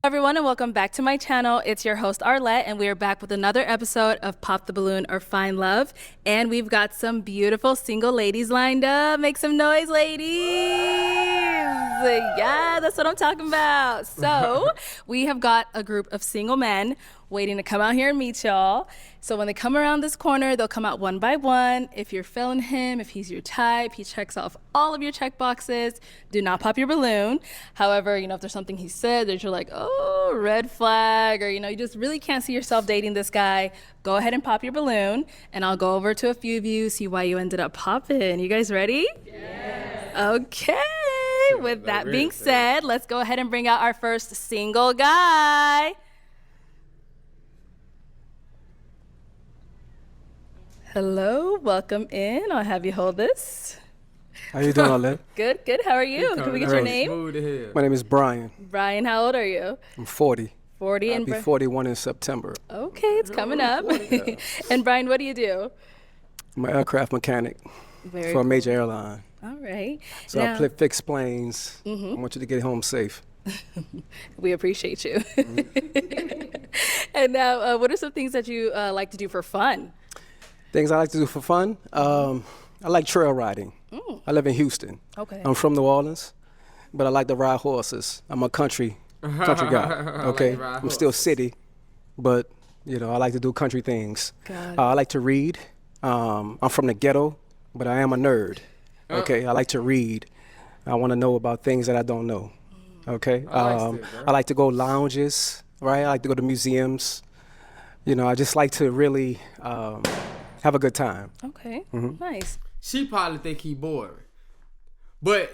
Everyone, and welcome back to my channel. It's your host Arlette, and we are back with another episode of Pop the Balloon or Find Love. And we've got some beautiful single ladies lined up. Make some noise, ladies. Yeah, that's what I'm talking about. So we have got a group of single men waiting to come out here and meet y'all. So when they come around this corner, they'll come out one by one. If you're feeling him, if he's your type, he checks off all of your check boxes, do not pop your balloon. However, if there's something he said that you're like, oh, red flag, or you just really can't see yourself dating this guy, go ahead and pop your balloon, and I'll go over to a few of you, see why you ended up popping. You guys ready? Yes. Okay. With that being said, let's go ahead and bring out our first single guy. Hello, welcome in. I'll have you hold this. How you doing, Arlette? Good, good. How are you? Can we get your name? My name is Brian. Brian, how old are you? I'm 40. 40 I'll be 41 in September. Okay, it's coming up. Yeah. And Brian, what do you do? I'm an aircraft mechanic for a major airline. All right. So now, I fix planes. I want you to get home safe. We appreciate you. And now, what are some things that you like to do for fun? Things I like to do for fun? I like trail riding. I live in Houston. Okay. I'm from New Orleans, but I like to ride horses. I'm a country guy. Okay. I'm still city, but I like to do country things. I like to read. I'm from the ghetto, but I am a nerd. Okay. I like to read. I want to know about things that I don't know. Okay. I like to go lounges. Right. I like to go to museums. I just like to really have a good time. Okay. Nice. She probably think he boring, but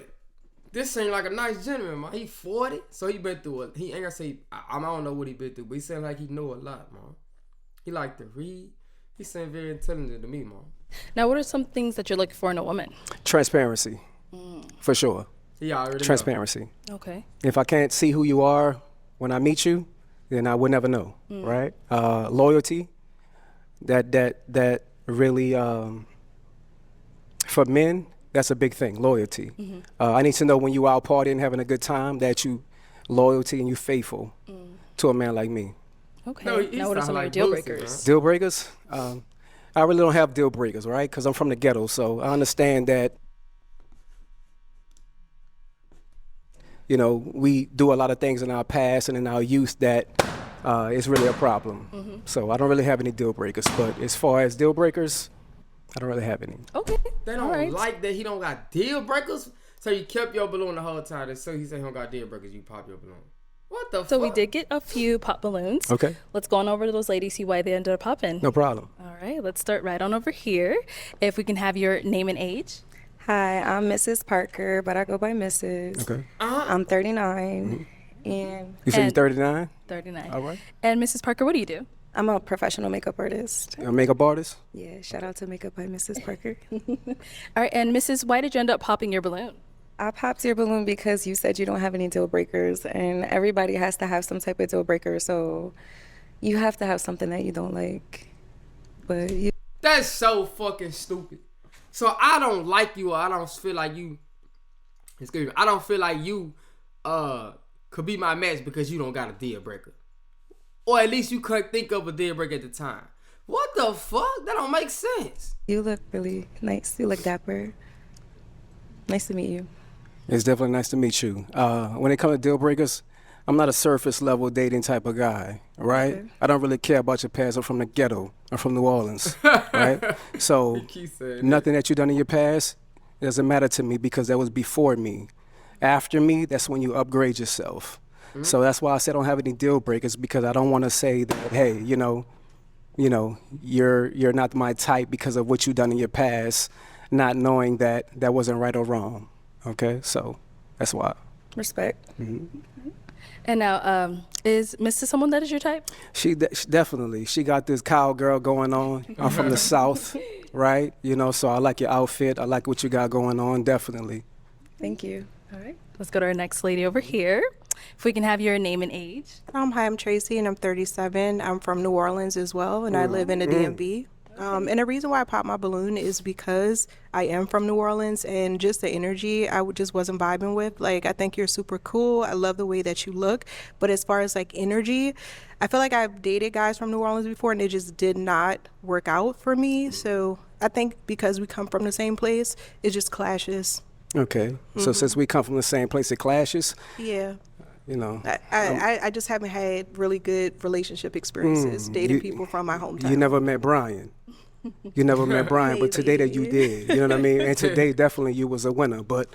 this seems like a nice gentleman, man. He 40, so he been through he ain't gonna say I don't know what he been through, but he seems like he know a lot, man. He like to read. He seems very intelligent to me, man. Now, what are some things that you're looking for in a woman? Transparency, for sure. He already Transparency. Know. Okay. If I can't see who you are when I meet you, then I would never know, right? Loyalty, that really, for men, that's a big thing, loyalty. I need to know when you out partying, having a good time, that you loyalty and you faithful to a man like me. Okay. Now, what are some of your deal breakers? Deal breakers? I really don't have deal breakers, right? Because I'm from the ghetto, so I understand that, we do a lot of things in our past and in our youth that is really a problem. So I don't really have any deal breakers. But as far as deal breakers, I don't really have any. Okay. They don't like that he don't got deal breakers. So you kept your balloon the whole time. So he said he don't got deal breakers. You pop your balloon. What the fuck? So we did get a few pop balloons. Okay. Let's go on over to those ladies, see why they ended up popping. No problem. All right. Let's start right on over here. If we can have your name and age. Hi, I'm Mrs. Parker, but I go by Mrs. Okay. I'm 39. And you said you're 39? 39. All right. And Mrs. Parker, what do you do? I'm a professional makeup artist. You're a makeup artist? Yeah, shout out to Makeup by Mrs. Parker. All right, and Mrs., why did you end up popping your balloon? I popped your balloon because you said you don't have any deal breakers, and everybody has to have some type of deal breaker, so you have to have something that you don't like. But That's so fucking stupid. So I don't like you, or I don't feel like you, excuse me, I don't feel like you could be my match because you don't got a deal breaker. Or at least you couldn't think of a deal breaker at the time. What the fuck? That don't make sense. you look really nice. You look dapper. Nice to meet you. It's definitely nice to meet you. When it comes to deal breakers, I'm not a surface level dating type of guy, right? Okay. I don't really care about your past. I'm from the ghetto. I'm from New Orleans, right? So nothing that you done in your past doesn't matter to me because that was before me. After me, that's when you upgrade yourself. So that's why I said I don't have any deal breakers, because I don't want to say that, hey, you're not my type because of what you done in your past, not knowing that that wasn't right or wrong. Okay, so that's why. Respect. And now, is Mrs. someone that is your type? She definitely. She got this cowgirl going on. I'm from the South, right? So I like your outfit. I like what you got going on, definitely. Thank you. All right, let's go to our next lady over here. If we can have your name and age. Hi, I'm Tracy, and I'm 37. I'm from New Orleans as well, and I live in the DMV. And the reason why I popped my balloon is because I am from New Orleans, and just the energy just wasn't vibing with. Like, I think you're super cool. I love the way that you look. But as far as like energy, I feel like I've dated guys from New Orleans before and it just did not work out for me. So I think because we come from the same place, it just clashes. Okay. So since we come from the same place, it clashes? Yeah. You know, I just haven't had really good relationship experiences dating people from my hometown. You never met Brian. You never met Brian, but today that you did. You know what I mean? And today definitely you was a winner. But,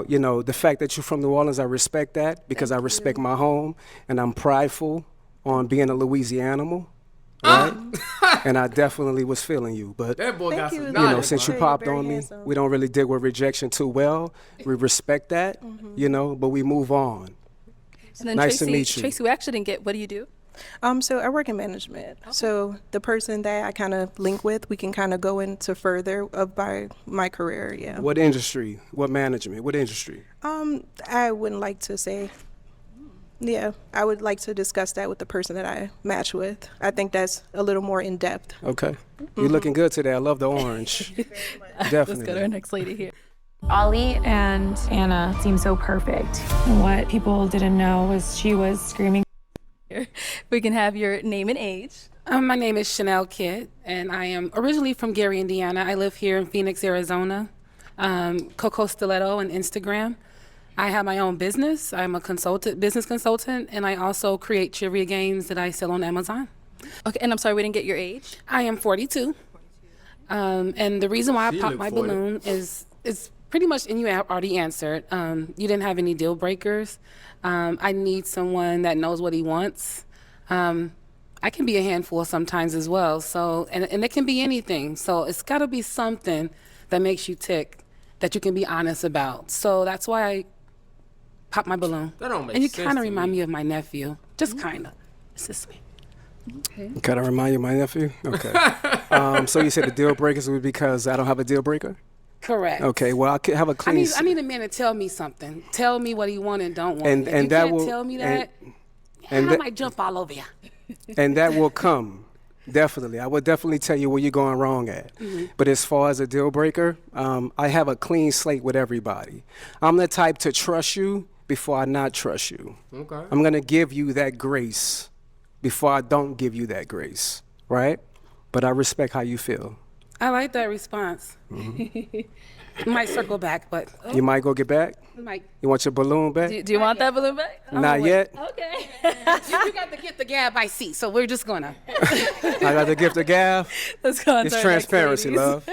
you know, the fact that you're from New Orleans, I respect that because I respect my home and I'm prideful on being a Louisianimal. Right? And I definitely was feeling you. But, that boy got some you know, knowledge, since you man. popped on me, we don't really deal with rejection too well. We respect that, you know, but we move on. And then Nice Tracy, to meet you. Tracy, we actually didn't get, what do you do? So I work in management. So the person that I kind of link with, we can kind of go into further of my career. Yeah. What industry? What management? What industry? I wouldn't like to say. Yeah, I would like to discuss that with the person that I match with. I think that's a little more in depth. Okay. You're looking good today. I love the orange. Definitely. Let's go to our next lady here. Ollie and Anna seem so perfect. And what people didn't know was she was screaming. We can have your name and age. My name is DrizzyyKidd, and I am originally from Gary, Indiana. I live here in Phoenix, Arizona. Coco Stiletto on Instagram. I have my own business. I'm a business consultant, and I also create trivia games that I sell on Amazon. Okay, and I'm sorry, we didn't get your age. I am 42. And the reason why I popped my balloon is pretty much, and you already answered, you didn't have any deal breakers. I need someone that knows what he wants. I can be a handful sometimes as well. So, and it can be anything. So it's got to be something that makes you tick, that you can be honest about. So that's why I popped my balloon. That don't make and you sense kind of to remind me. me of my nephew, just kind of. It's just me. Okay. Kind of remind you of my nephew? Okay. So you said the deal breakers would be because I don't have a deal breaker? Correct. Okay, well, I could have a clean... I need a man to tell me something. Tell me what he want and don't want. And If you that can't will- tell me that, and I that- might jump all over you. And that will come, definitely. I will definitely tell you where you're going wrong at. But as far as a deal breaker, I have a clean slate with everybody. I'm the type to trust you before I not trust you. Okay. I'm going to give you that grace before I don't give you that grace, right? But I respect how you feel. I like that response. Might circle back, but You might go get back? might. You want your balloon back? Do you want that balloon back? Not yet. Okay. You got to get the gab I see, so we're just gonna. I got the gift of gab. Let's go on It's to our next transparency, ladies. love.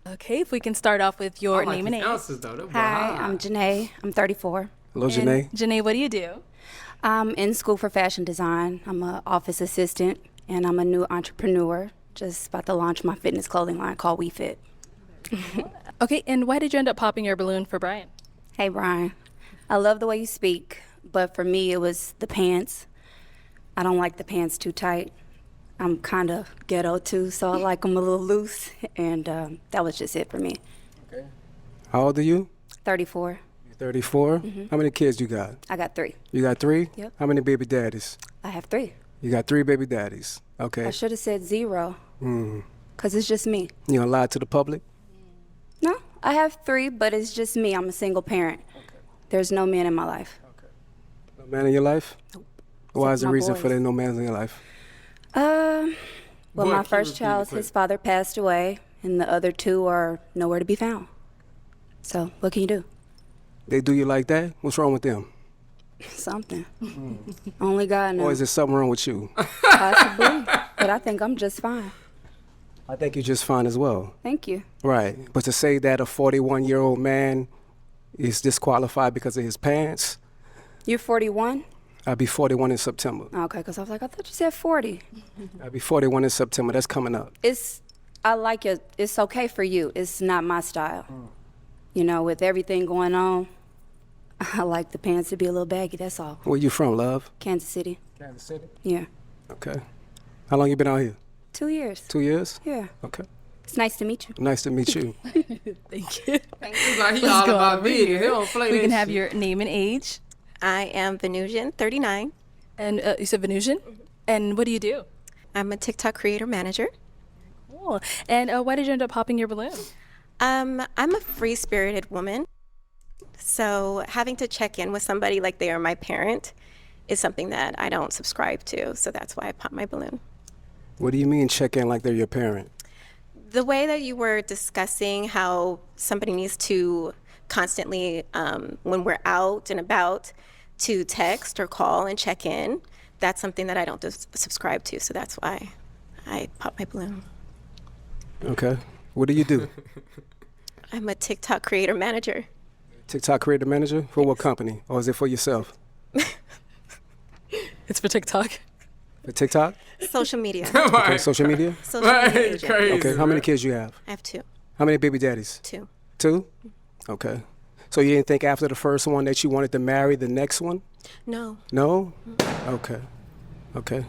Okay, if we can start off with your I like name and his age. ounces, though. That boy Hi, high. I'm Janae. I'm 34. Hello, Janae. Janae, what do you do? I'm in school for fashion design. I'm an office assistant, and I'm a new entrepreneur. Just about to launch my fitness clothing line called WeFit. Okay, and why did you end up popping your balloon for Brian? Hey, Brian. I love the way you speak, but for me, it was the pants. I don't like the pants too tight. I'm kind of ghetto too, so I like them a little loose, and that was just it for me. How old are you? 34. 34? How many kids you got? I got 3. You got 3? Yep. How many baby daddies? I have 3. You got 3 baby daddies. Okay. I should have said 0, because it's just me. You gonna lie to the public? No, I have 3, but it's just me. I'm a single parent. There's no man in my life. No man in your life? Nope. Why Except is the my reason boys. for there no man in your life? Well, Boy, my can you first repeat child, it, his please? father passed away, and the other 2 are nowhere to be found. So, what can you do? They do you like that? What's wrong with them? Something. Only God Or knows. is there something wrong with you? Possibly. But I think I'm just fine. I think you're just fine as well. Thank you. Right. But to say that a 41-year-old man is disqualified because of his pants, You're 41? I'll be 41 in September. Okay, because I was like, I thought you said 40. I'll be 41 in September. That's coming up. I like it. It's okay for you. It's not my style. You know, with everything going on, I like the pants to be a little baggy, that's all. Where you from, love? Kansas City. Kansas City. Yeah. Okay. How long you been out here? 2 years. 2 years? Yeah. Okay. It's nice to meet you. Nice to meet you. Thank you. He's like, he Let's all go about over me. He here. don't play We that can have shit. your name and age. I am Venusian, 39. And you said Venusian? And what do you do? I'm a TikTok creator manager. Cool. And why did you end up popping your balloon? I'm a free-spirited woman, so having to check in with somebody like they are my parent is something that I don't subscribe to, so that's why I pop my balloon. What do you mean check in like they're your parent? The way that you were discussing how somebody needs to constantly, when we're out and about, to text or call and check in, that's something that I don't subscribe to, so that's why I pop my balloon. Okay. What do you do? I'm a TikTok creator manager. TikTok creator manager? For what company? Or is it for yourself? It's for TikTok. For TikTok? Social media. Okay, social media? Social media agent. Crazy, Okay, how many kids you have? I have 2. How many baby daddies? 2. 2? Okay. So you didn't think after the first one that you wanted to marry the next one? No. No? Okay. Okay.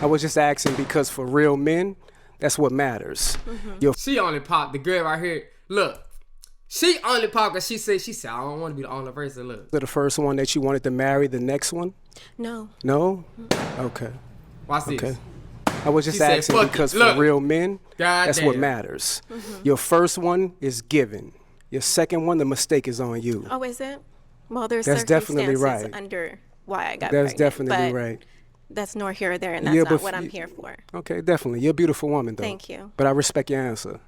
I was just asking because for real men, that's what matters. She only popped the girl right here. Look, she only popped because she said, I don't want to be the only person. Look. The first one that you wanted to marry the next one? No. No? Okay. Watch this. Okay. I was just She said, asking "Fuck it." because Look. for real men, God that's what damn. matters. Your first one is given. Your second one, the mistake is on you. Oh, is it? Well, there's That's definitely circumstances right. under why I got That's pregnant, definitely but right. that's nor here or there, and that's Yeah, not but what I'm here for. Okay, definitely. You're a beautiful woman, though. Thank you. But I respect your answer.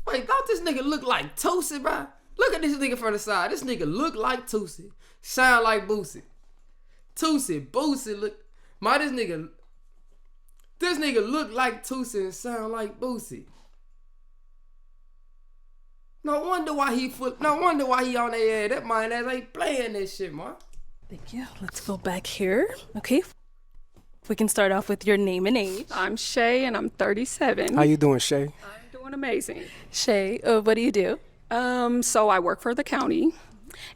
Wait, don't this nigga look like Tootsie, bro? Look at this nigga from the side. This nigga look like Tootsie. Sound like Boosie. Tootsie, Boosie, look. This nigga look like Tootsie and sound like Boosie. No wonder why he on their ass. That mind ass ain't playing this shit, man. Thank you. Let's go back here. Okay. We can start off with your name and age. I'm Shay and I'm 37. How you doing, Shay? I'm doing amazing. Shay, what do you do? So I work for the county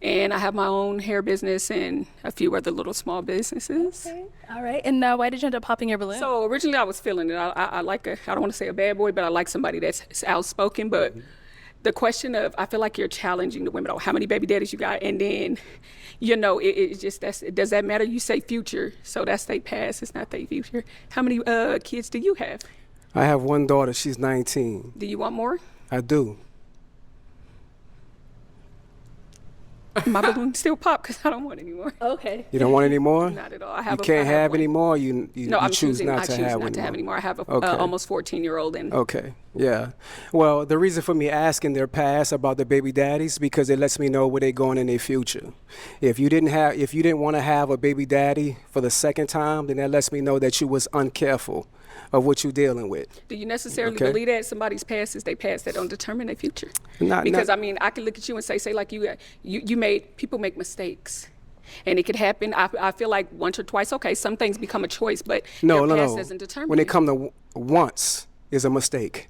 and I have my own hair business and a few other little small businesses. Okay. All right. And why did you end up popping your balloon? So originally I was feeling it. I like I don't want to say a bad boy, but I like somebody that's outspoken. But the question of, I feel like you're challenging the women on how many baby daddies you got. And then, it just, does that matter? You say future. So that's their past. It's not their future. How many kids do you have? I have one daughter. She's 19. Do you want more? I do. My balloon still pop because I don't want any more. Okay. You don't want any more? Not at all. You can't have any more? You choose not to have any any more? I have a Okay. almost 14-year-old and Okay, yeah. Well, the reason for me asking their past about the baby daddies because it lets me know where they're going in their future. If you didn't want to have a baby daddy for the second time, then that lets me know that you was uncareful of what you're dealing with. do you necessarily Okay. believe that somebody's past is their past that don't determine their future? Not- Because not- I mean, I can look at you and say like you made people make mistakes. And it could happen. I feel like once or twice, okay, some things become a choice, but No. your past doesn't determine When you. it come to once is a mistake.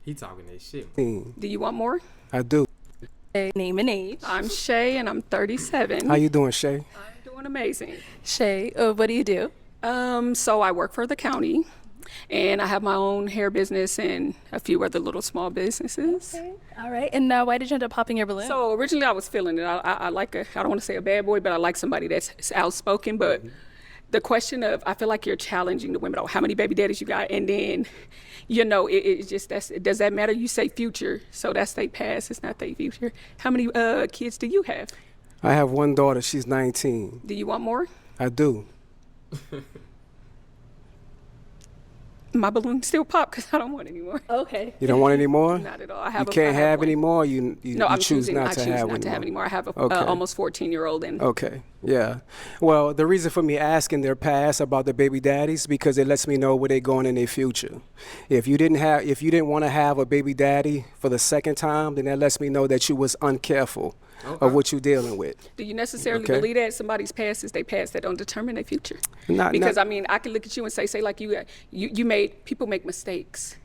He talking that shit. Do you want more? I do. Name and age. I'm Shay and I'm 37. How you doing, Shay? I'm doing amazing. Shay, what do you do? So I work for the county and I have my own hair business and a few other little small businesses. Okay. All right. And why did you end up popping your balloon? So originally I was feeling it. I like I don't want to say a bad boy, but I like somebody that's outspoken. But the question of, I feel like you're challenging the women on how many baby daddies you got. And then, it just, does that matter? You say future. So that's their past. It's not their future. How many kids do you have? I have one daughter. She's 19. Do you want more? I do. My balloon still pop because I don't want any more. Okay. You don't want any more? Not at all. You can't have any more? You I'm choose choosing not to have not any to have more? any more. I have a Okay. almost 14-year-old and Okay, yeah. Well, the reason for me asking their past about the baby daddies because it lets me know where they're going in their future. If you didn't want to have a baby daddy for the second time, then that lets me know that you was uncareful of what you're dealing with. do you necessarily Okay. believe that somebody's past is their past that don't determine their future? Not- Because not- I mean, I can look at you and say like you made people make mistakes.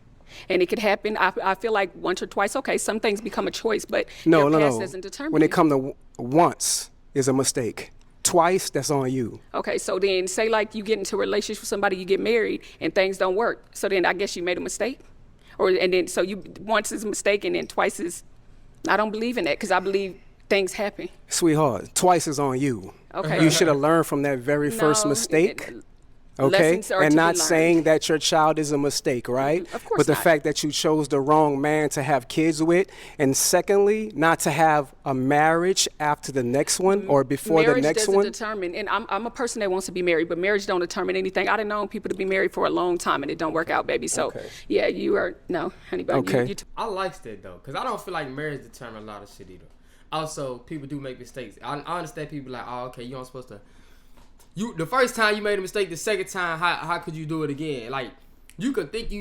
And it could happen. I feel like once or twice, okay, some things become a choice, but your past doesn't determine When you. it come to once is a mistake. Twice, that's on you. Okay, so then say like you get into a relationship with somebody, you get married, and things don't work. So then I guess you made a mistake, and then so you once is a mistake, and then twice is. I don't believe in that because I believe things happen. Sweetheart, twice is on you. Okay. You should have learned from that very first mistake. Okay, lessons are and to be not learned. saying that your child is a mistake, right? Of course But the not. fact that you chose the wrong man to have kids with, and secondly, not to have a marriage after the next one or before Marriage the next doesn't one. determine, and I'm a person that wants to be married, but marriage don't determine anything. I done known people to be married for a long time and it don't work out, baby. So yeah, you are no, honey bun. Okay. I like that though, cause I don't feel like marriage determines a lot of shit either. Also, people do make mistakes. I understand people like, oh, okay, you aren't supposed to. The first time you made a mistake, the second time, how could you do it again? Like, you could think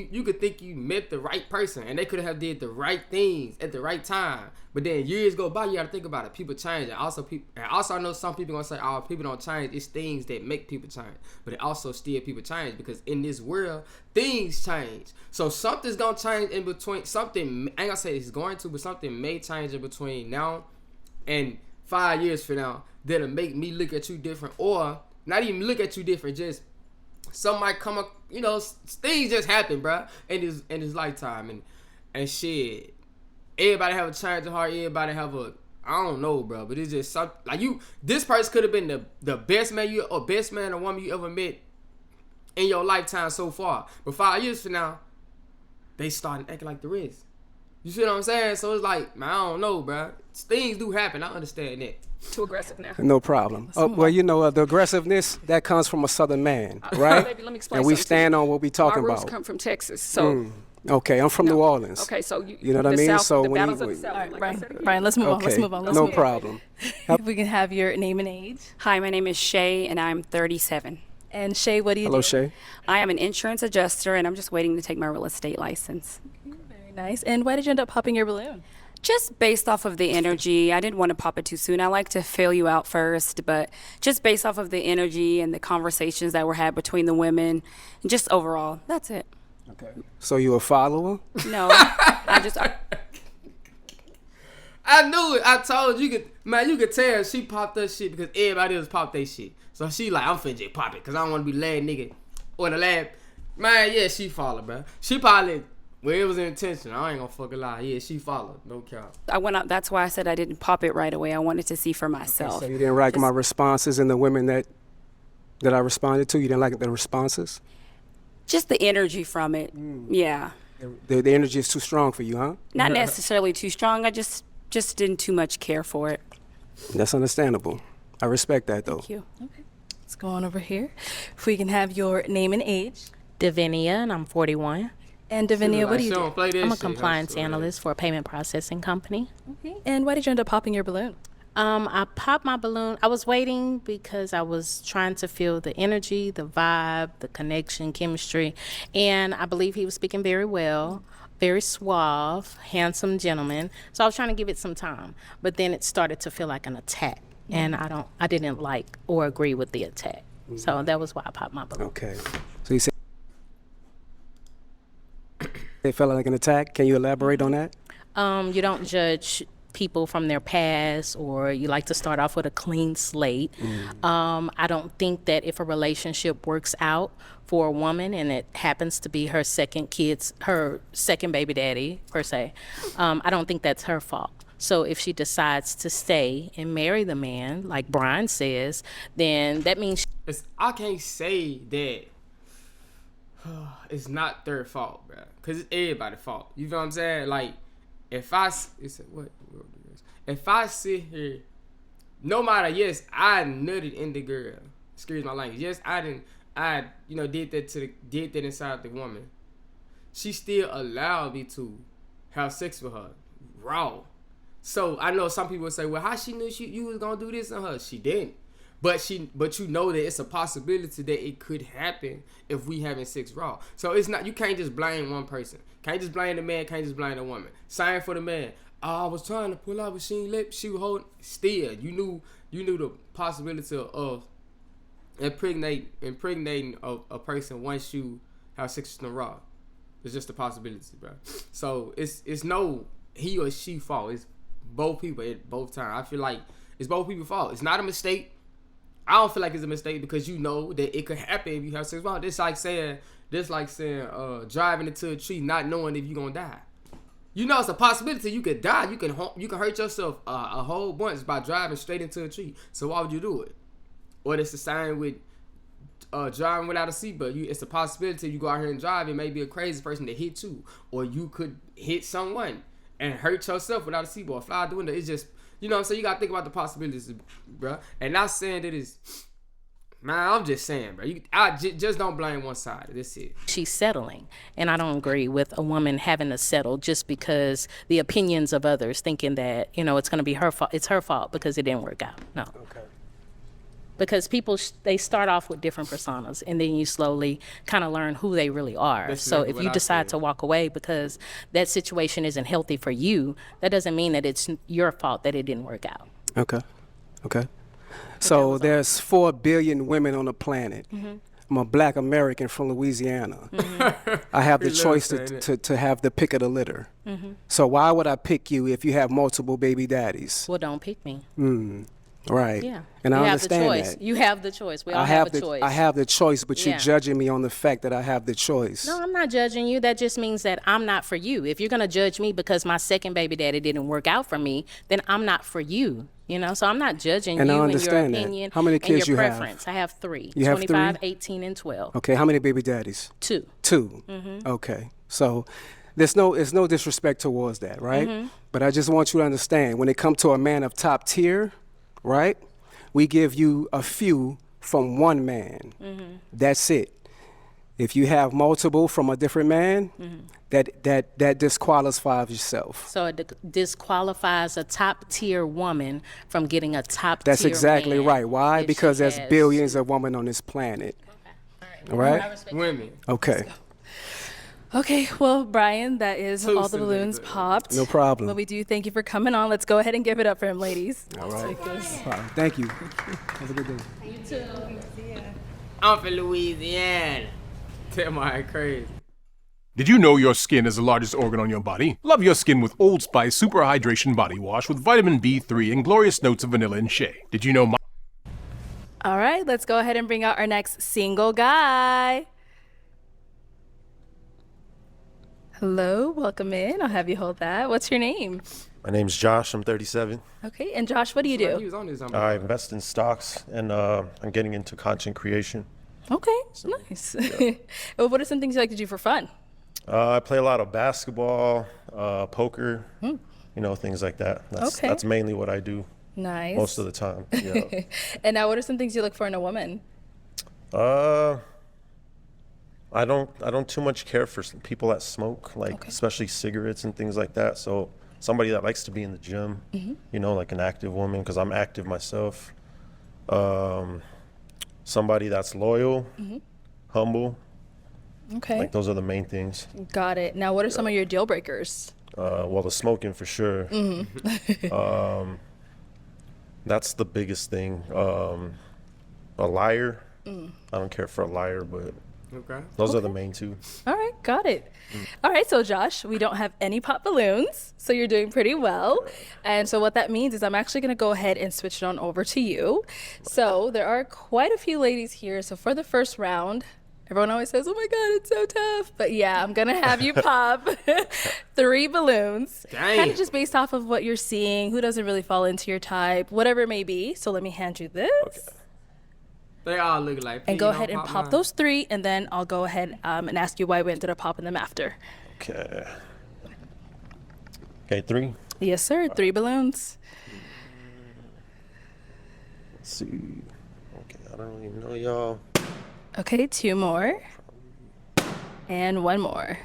you met the right person and they could have did the right things at the right time. But then years go by, you gotta think about it. People change. And also I know some people gonna say, oh, people don't change. It's things that make people change. But it also still people change because in this world, things change. So something's gonna change in between. Something, I ain't gonna say it's going to, but something may change in between now and 5 years from now that'll make me look at you different, or not even look at you different, just some might come up, things just happen, bro, in his lifetime, and shit. Everybody have a change of heart, everybody have I don't know, bro, but it's just something, like this person could have been the best man or woman you ever met in your lifetime so far, but 5 years from now, they starting acting like the rest. You see what I'm saying? So it's like, man, I don't know, bro. Things do happen. I understand that. Too aggressive now. No problem. Well, the aggressiveness, that comes from a Southern man, right? Baby, let me explain And we something to stand you. on what we talking My roots about. come from Texas, so. Okay, I'm from New Orleans. Okay, so you know what I the mean? South, So the when battles of you, the South, All right, like I Brian, said again. Brian, let's move on. okay, Let's move on. no problem. If we can have your name and age. Hi, my name is Shay, and I'm 37. And Shay, what do you Hello, do? Shay. I am an insurance adjuster, and I'm just waiting to take my real estate license. Very nice. And why did you end up popping your balloon? Just based off of the energy, I didn't want to pop it too soon. I like to fill you out first, but just based off of the energy and the conversations that were had between the women, and just overall, that's it. Okay. So you a follower? No, I knew it. I told you, you could tell she popped her shit because everybody else popped their shit. So she like, I'm finna just pop it because I don't want to be lad nigga or the lad. Man, yeah, she followed, bro. She probably, well, it was intentional. I ain't gonna fucking lie. Yeah, she followed. No cap. I went out. That's why I said I didn't pop it right away. I wanted to see for myself. Okay, so you didn't like my responses and the women that I responded to? You didn't like the responses? Just the energy from it. Yeah. The energy is too strong for you, huh? Not necessarily too strong. I just didn't too much care for it. That's understandable. I respect that, though. Thank you. Okay. Let's go on over here. If we can have your name and age. Davinia, and I'm 41. And Davinia, what do you do? I'm a compliance analyst for a payment processing company. Okay. And why did you end up popping your balloon? I popped my balloon. I was waiting because I was trying to feel the energy, the vibe, the connection, chemistry. And I believe he was speaking very well, very suave, handsome gentleman. So I was trying to give it some time. But then it started to feel like an attack. And I didn't like or agree with the attack. So that was why I popped my balloon. Okay. So you said it felt like an attack. Can you elaborate on that? You don't judge people from their past, or you like to start off with a clean slate. I don't think that if a relationship works out for a woman and it happens to be her second baby daddy per se, I don't think that's her fault. So if she decides to stay and marry the man, like Brian says, then that means I can't say that it's not their fault, bro, because it's everybody's fault. You know what I'm saying? Like, if I sit here, no matter, yes, I nutted in the girl. Excuse my language. Yes, did that inside the woman. She still allowed me to have sex with her raw. So I know some people say, well, how she knew you was gonna do this on her? She didn't. But you know that it's a possibility that it could happen if we having sex raw. So it's not, you can't just blame one person. Can't just blame the man, can't just blame the woman. Same for the man. I was trying to pull out, but she was holding. Still, you knew the possibility of impregnating a person once you have sex with them raw. It's just a possibility, bro. So it's no he or she fault. It's both people at both times. I feel like it's both people's fault. It's not a mistake. I don't feel like it's a mistake because you know that it could happen if you have sex raw. This like saying driving into a tree not knowing if you're gonna die. You know, it's a possibility you could die. You can hurt yourself a whole bunch by driving straight into a tree. So why would you do it? Or it's the same with driving without a seatbelt. It's a possibility you go out here and drive. It may be a crazy person that hit you, or you could hit someone and hurt yourself without a seatbelt. Fly out the window. It's just, you know what I'm saying? You gotta think about the possibilities, bro. And not saying that it's. Man, I'm just saying, bro. Just don't blame one side. That's it. She's settling, and I don't agree with a woman having to settle just because the opinions of others thinking that, you know, it's going to be her fault. It's her fault because it didn't work out. No. Okay. Because people, they start off with different personas, and then you slowly kind of learn who they really are. That's so exactly if you decide to walk away because that situation isn't healthy for you, that doesn't mean that it's your fault that it didn't work out. Okay. So there's 4 billion women on the planet. I'm a black American from Louisiana. I have the choice to have the pick of the litter. So why would I pick you if you have multiple baby daddies? Well, don't pick me. Right. Yeah. And you I have understand the choice. that. You have the choice. We all have a choice. I have the choice, but Yeah. you're judging me on the fact that I have the choice. No, I'm not judging you. That just means that I'm not for you. If you're going to judge me because my second baby daddy didn't work out for me, then I'm not for you. You know, so I'm not judging And I you and your understand that. opinion How many and kids your you have? preference. I have 3. You have 25, 3? 18, and 12. Okay, how many baby daddies? 2. 2. Okay. So there's no disrespect towards that, right? But I just want you to understand, when it comes to a man of top tier, right? We give you a few from one man. That's it. If you have multiple from a different man, that disqualifies yourself. So it disqualifies a top tier woman from getting a top That's tier exactly man right. Why? if Because she there's has- billions of women on this planet. All right? Women. Okay. Okay, well, Brian, that is Too all the balloons soon, popped. No problem. But we do thank you for coming on. Let's go ahead and give it up for him, ladies. All right. Take this. All right. Thank you. Have a good day. You too. I'm from Louisiana. Tell my crazy. Did you know your skin is the largest organ on your body? Love your skin with Old Spice Super Hydration Body Wash with vitamin B3 and glorious notes of vanilla and shea. Did you know All right, let's go ahead and bring out our next single guy. Hello, welcome in. I'll have you hold that. What's your name? My name's Josh. I'm 37. Okay, and Josh, what do you He do? was on this. I invest in stocks, and I'm getting into content creation. Okay, nice. Well, what are some things you like to do for fun? I play a lot of basketball, poker, you know, things like that. That's mainly what I do Nice. most of the time. Yeah. And now, what are some things you look for in a woman? I don't too much care for people that smoke, like especially cigarettes and things like that. So somebody that likes to be in the gym, you know, like an active woman, because I'm active myself. Somebody that's loyal, humble. Okay. Like those are the main things. Got it. Now, what are some of your deal breakers? Well, the smoking for sure. That's the biggest thing. A liar. I don't care for a liar, but those are the main 2. All right, got it. All right, so Josh, we don't have any pop balloons, so you're doing pretty well. And so what that means is I'm actually going to go ahead and switch it on over to you. So there are quite a few ladies here. So for the first round, everyone always says, oh my God, it's so tough. But yeah, I'm going to have you pop 3 balloons. Kind of just based off of what you're seeing, who doesn't really fall into your type, whatever it may be. So let me hand you this. They all look like. And go ahead and pop those 3, and then I'll go ahead and ask you why we ended up popping them after. Okay. Okay, 3. Yes, sir. 3 balloons. Let's see. Okay, I don't really know y'all. Okay, 2 more. And 1 more.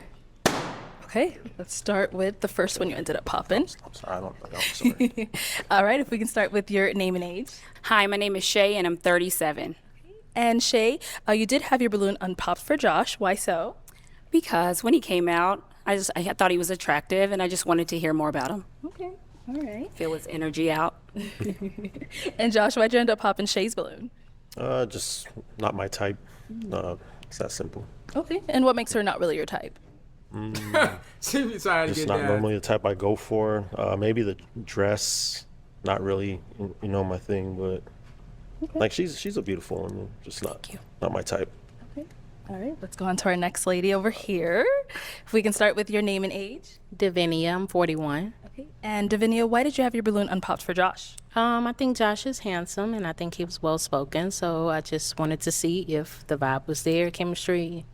Okay, let's start with the first one you ended up popping. I'm sorry, I'm sorry. All right, if we can start with your name and age. Hi, my name is Shay, and I'm 37. And Shay, you did have your balloon unpopped for Josh. Why so? Because when he came out, I thought he was attractive, and I just wanted to hear more about him. Okay, all right. Feel his energy out. And Josh, why'd you end up popping Shay's balloon? Just not my type. It's that simple. Okay, and what makes her not really your type? She be trying to Just get not down. normally the type I go for. Maybe the dress, not really, you know, my thing. But like she's a beautiful woman, just not my type. Okay. All right, let's go on to our next lady over here. If we can start with your name and age. Davinia, I'm 41. Okay. And Davinia, why did you have your balloon unpopped for Josh? I think Josh is handsome, and I think he was well spoken. So I just wanted to see if the vibe was there, chemistry,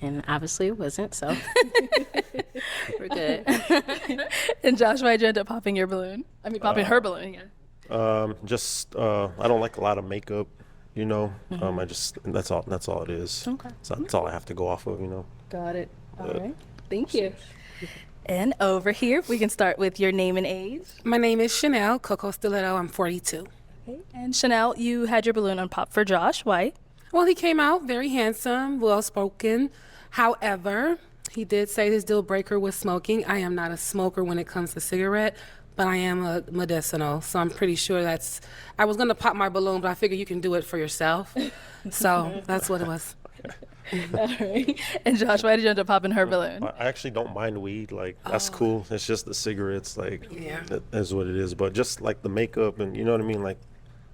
and obviously it wasn't. So we're good. And Josh, why did you end up popping your balloon? I mean, popping her balloon again. I don't like a lot of makeup. You know, that's all it is. Okay. So that's all I have to go off of. You know. Got it. All right. Thank you. And over here, we can start with your name and age. My name is Chanel Coco Stiletto. I'm 42. Okay. And Chanel, you had your balloon unpopped for Josh. Why? Well, he came out very handsome, well spoken. However, he did say his deal breaker was smoking. I am not a smoker when it comes to cigarette, but I am a medicinal, so I'm pretty sure I was gonna pop my balloon, but I figured you can do it for yourself. So that's what it was. All right. And Josh, why did you end up popping her balloon? I actually don't mind weed. Like, that's cool. It's just the cigarettes, like, that is what it is. But just like the makeup and, you know what I mean? Like,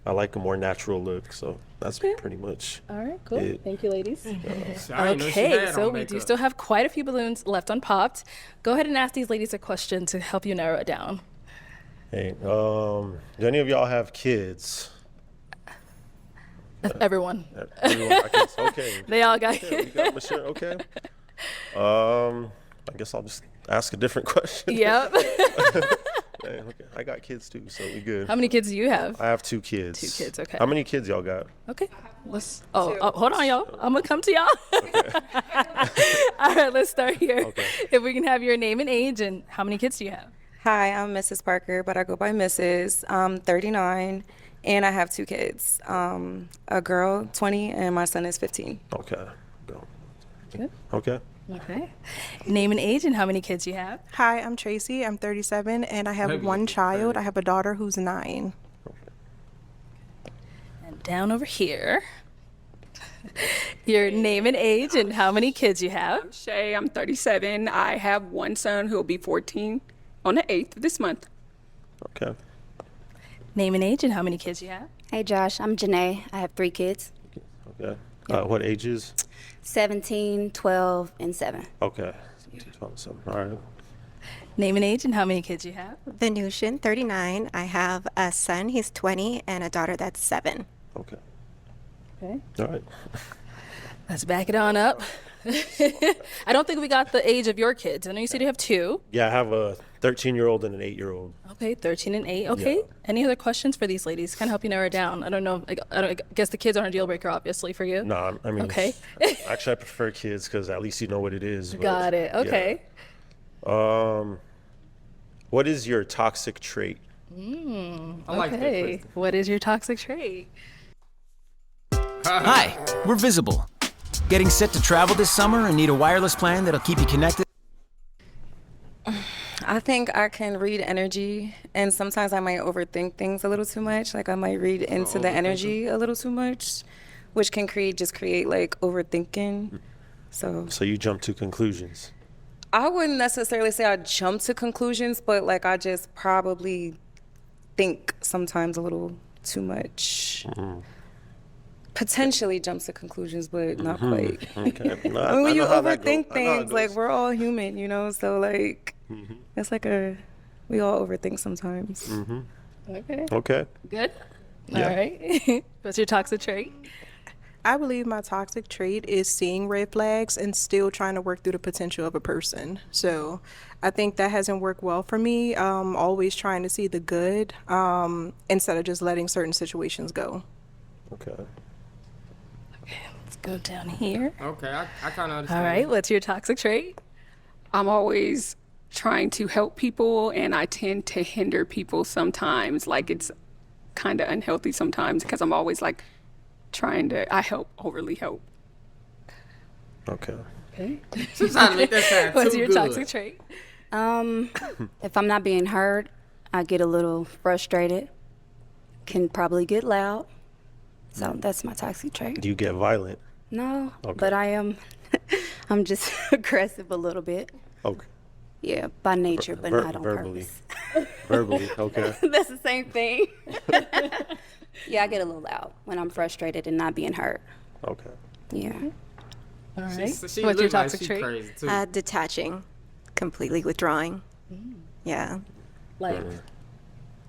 I like a more natural look, so that's pretty much All right, cool. it. Thank you, ladies. I didn't know she Okay, had so on we makeup. do still have quite a few balloons left unpopped. Go ahead and ask these ladies a question to help you narrow it down. Hey, do any of y'all have kids? Everyone. Everyone, I guess, okay. They all got Okay, we got Michelle, okay. I guess I'll just ask a different question. Yep. Hey, okay. I got kids too, so we good. How many kids do you have? I have 2 kids. 2 kids, okay. How many kids y'all got? Okay. Let's. Hold on, y'all. I'm gonna come to y'all. All right, let's start here. Okay. If we can have your name and age, and how many kids do you have? Hi, I'm Mrs. Parker, but I go by Mrs. I'm 39, and I have 2 kids. A girl, 20, and my son is 15. Okay. Go. Good. Okay. Okay. Name and age, and how many kids you have? Hi, I'm Tracy. I'm 37, and I have 1 child. I have a daughter who's 9. And down over here. Your name and age, and how many kids you have? I'm Shay. I'm 37. I have 1 son who will be 14 on the 8th of this month. Okay. Name and age, and how many kids you have? Hey, Josh, I'm Janae. I have 3 kids, Okay. What ages? 17, 12, and 7. Okay. 12, 7. All right. Name and age, and how many kids you have? Venusian, 39. I have a son, he's 20, and a daughter that's 7. Okay. Okay. All right. Let's back it on up. I don't think we got the age of your kids. I know you said you have 2. Yeah, I have a 13-year-old and an 8-year-old. Okay, 13 and 8. Okay. Yeah. Any other questions for these ladies? Kind of help you narrow it down. I don't know. I guess the kids aren't a deal breaker, obviously, for you. No, I mean, Okay. Actually, I prefer kids because at least you know what it is. But, Got it. Okay. Yeah. What is your toxic trait? I like that Okay. question. What is your toxic trait? Hi, we're Visible. Getting set to travel this summer and need a wireless plan that'll keep you connected? I think I can read energy, and sometimes I might overthink things a little too much. Like I might read into the energy a little too much, which can create like overthinking. So you jump to conclusions. I wouldn't necessarily say I jump to conclusions, but like I just probably think sometimes a little too much. Potentially jumps to conclusions, but not quite. Okay. No, I mean, when you know how that overthink go. I know how it things, like goes. we're all human, you know. So like, it's like we all overthink sometimes. Okay. Okay. Good. Yeah. All right. What's your toxic trait? I believe my toxic trait is seeing red flags and still trying to work through the potential of a person. So I think that hasn't worked well for me. Always trying to see the good instead of just letting certain situations go. Okay. Let's go down here. Okay, I kind of understand. All right. What's your toxic trait? I'm always trying to help people, and I tend to hinder people sometimes. Like it's kind of unhealthy sometimes because I'm always like overly help. Okay. Okay. She's trying to make that sound What's too your good. toxic trait? If I'm not being heard, I get a little frustrated, can probably get loud. So that's my toxic trait. Do you get violent? No, Okay. but I am, I'm just aggressive a little bit. Okay. Yeah, by nature, but not on verbally. purpose. Verbally. Okay. That's the same thing. Yeah, I get a little loud when I'm frustrated and not being heard. Okay. Yeah. All right. She What's your look like toxic she trait? crazy too. Detaching, completely withdrawing. Yeah. Like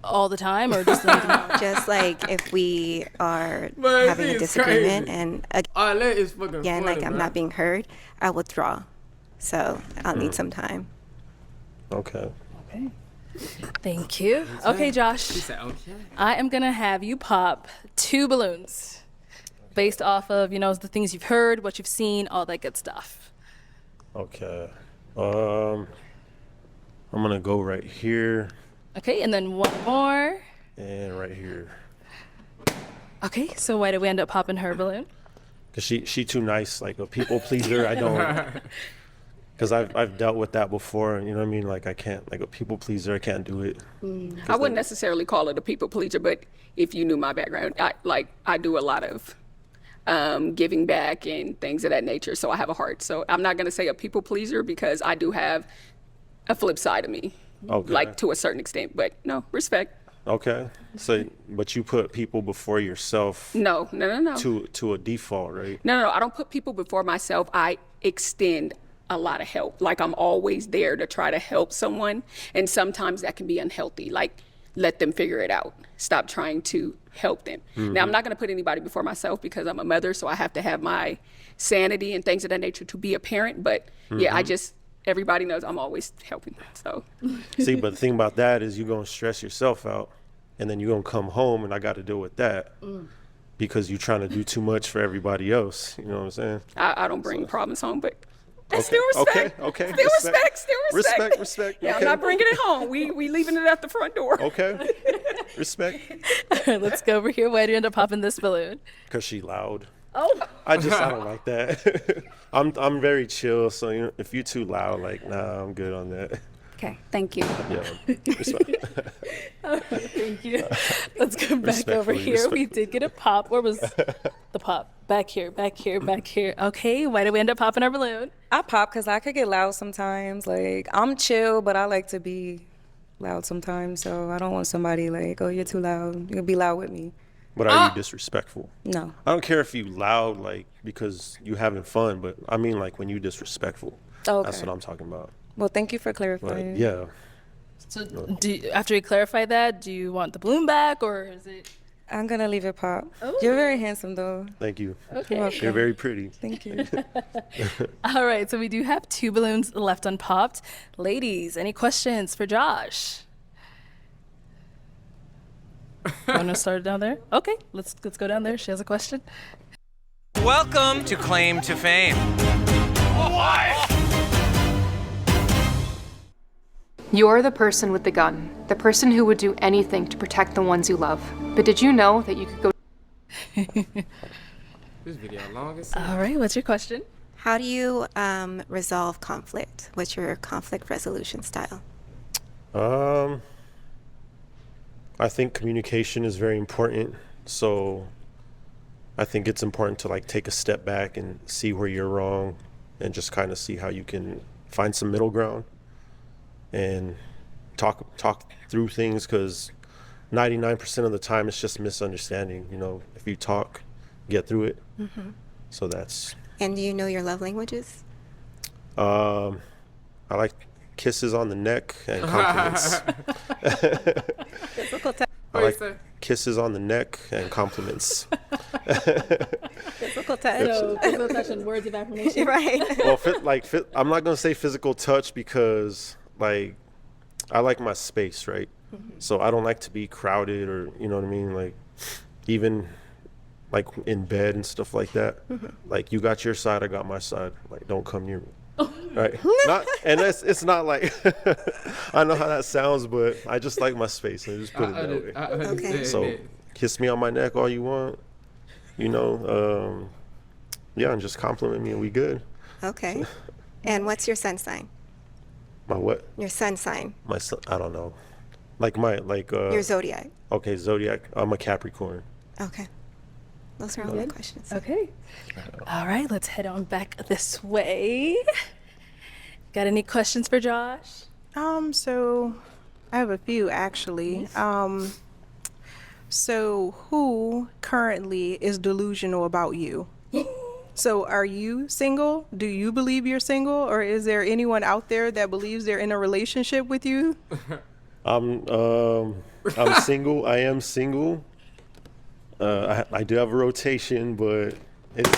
all the time, or just like Just like if we are Man, having a she is disagreement crazy. and Arlette is fucking again, funny, like I'm bro. not being heard, I withdraw. So I'll need some time. Okay. Okay. Thank you. Okay, Josh. She said, okay. I am gonna have you pop 2 balloons based off of, the things you've heard, what you've seen, all that good stuff. Okay. I'm gonna go right here Okay, and then one more. and right here. Okay, so why did we end up popping her balloon? Cause she too nice, like a people pleaser. I don't. Cause I've dealt with that before. You know what I mean? Like I can't, like a people pleaser. I can't do it. I wouldn't necessarily call it a people pleaser, but if you knew my background, I do a lot of giving back and things of that nature. So I have a heart. So I'm not going to say a people pleaser because I do have a flip side of me, like to a certain extent. But no, respect. Okay. So, but you put people before yourself. No. To a default, right? No. I don't put people before myself. I extend a lot of help. Like I'm always there to try to help someone. And sometimes that can be unhealthy. Like let them figure it out. Stop trying to help them. Now, I'm not going to put anybody before myself because I'm a mother. So I have to have my sanity and things of that nature to be a parent. But yeah, everybody knows I'm always helping. So See, but the thing about that is you're going to stress yourself out and then you're going to come home and I got to deal with that because you're trying to do too much for everybody else. You know what I'm saying? I don't bring problems home, but Okay. still respect. Okay. Still respect. Yeah, Okay. I'm not bringing it home. We leaving it at the front door. Okay. Respect. All right, let's go over here. Why do you end up popping this balloon? Because she loud. Oh. I don't like that. I'm very chill, so if you're too loud, like, nah, I'm good on that. Okay, thank you. Yeah. Respect. Thank you. Let's go back over Respectfully, here. We did get a pop. Where was the pop? Back here. Okay, why did we end up popping our balloon? I pop because I could get loud sometimes. Like, I'm chill, but I like to be loud sometimes. So I don't want somebody like, oh, you're too loud. You'll be loud with me. But are you disrespectful? No. I don't care if you loud, like, because you having fun, but I mean, like, when you disrespectful. Okay. That's what I'm talking about. Well, thank you for Like, clarifying. yeah. So after you clarify that, do you want the balloon back or is it? I'm going to leave it pop. Oh. You're very handsome, though. Thank you. Okay. You're welcome. You're very pretty. Thank you. All right, so we do have 2 balloons left unpopped. Ladies, any questions for Josh? Want to start down there? Okay, let's go down there. She has a question. Welcome to Claim to Fame. You're the person with the gun, the person who would do anything to protect the ones you love. But did you know that you could go... This video long as All right, what's your question? How do you resolve conflict? What's your conflict resolution style? I think communication is very important. So I think it's important to like take a step back and see where you're wrong and just kind of see how you can find some middle ground and talk through things, because 99% of the time it's just misunderstanding. If you talk, get through it. So that's. And do you know your love languages? I like kisses on the neck and compliments. Physical touch. I like kisses on the neck and compliments. Physical touch. So physical touch and words of affirmation. Right. Well, I'm not gonna say physical touch because like I like my space, right? So I don't like to be crowded, or you know what I mean, like even like in bed and stuff like that. Like you got your side, I got my side. Like don't come near me. Right? It's not like I know how that sounds, but I just like my space. I just put it that way. Okay. So kiss me on my neck all you want. Yeah, and just compliment me and we good. Okay. And what's your sun sign? My what? Your sun sign. My son, I don't know. Your zodiac. Okay, zodiac. I'm a Capricorn. Okay. Those are all my questions. Okay. All right, let's head on back this way. Got any questions for Josh? So I have a few actually. So who currently is delusional about you? So are you single? Do you believe you're single? Or is there anyone out there that believes they're in a relationship with you? I'm single. I am single. I do have a rotation, but it's.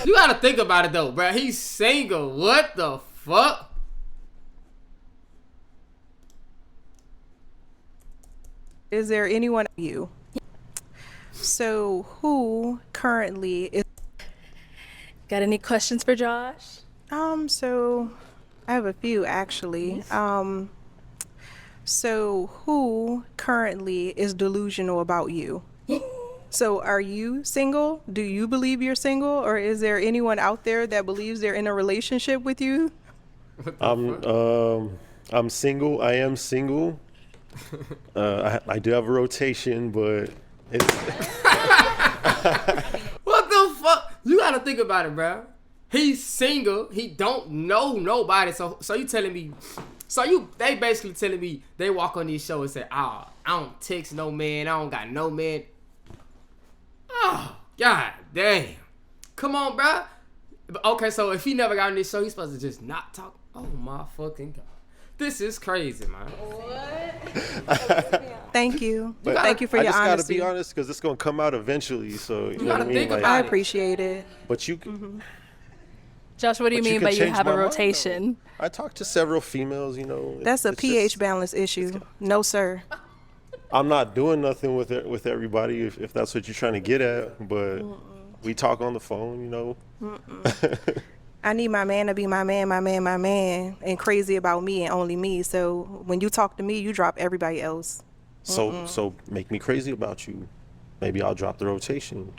You gotta think about it though, bro. He's single. What the fuck? Is there anyone you? So who currently is? Got any questions for Josh? So I have a few actually. So who currently is delusional about you? So are you single? Do you believe you're single? Or is there anyone out there that believes they're in a relationship with you? I'm single. I am single. I do have a rotation, but it's. What the fuck? You gotta think about it, bro. He's single. He don't know nobody. So you telling me? They basically telling me they walk on these shows and say, I don't text no man. I don't got no man. Oh, god damn. Come on, bro. Okay, so if he never got on this show, he's supposed to just not talk. Oh my fucking god. This is crazy, man. What? Thank you. But Thank you for your honesty. I just honesty. gotta be honest because it's gonna come out eventually. So you know what I mean? Like, I appreciate it. But you. Josh, what do you But you mean can by you change have my a mind, rotation? I talked to several females. You know. That's a it's pH just- balance issue. No, sir. I'm not doing nothing with it with everybody if that's what you're trying to get at. But we talk on the phone. You know. I need my man to be my man, and crazy about me and only me. So when you talk to me, you drop everybody else. So make me crazy about you. Maybe I'll drop the rotation.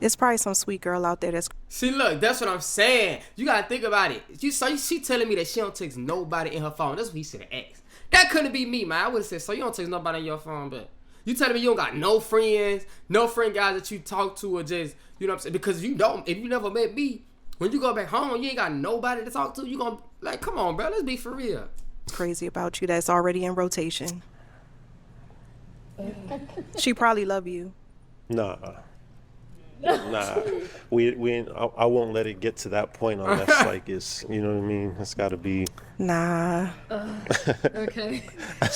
It's probably some sweet girl out there that's. See, look, that's what I'm saying. You gotta think about it. She telling me that she don't text nobody in her phone. That's what he should have asked. That couldn't be me, man. I would have said, so you don't text nobody in your phone, but you telling me you don't got no friends, no friend guys that you talk to, or just, you know what I'm saying? Because you don't, if you never met me, when you go back home, you ain't got nobody to talk to. You gonna, like, come on, bro, let's be for real. Crazy about you that's already in rotation. She probably love you. Nah. We ain't, I won't let it get to that point unless like it's, you know what I mean? It's got to be. Nah. Okay.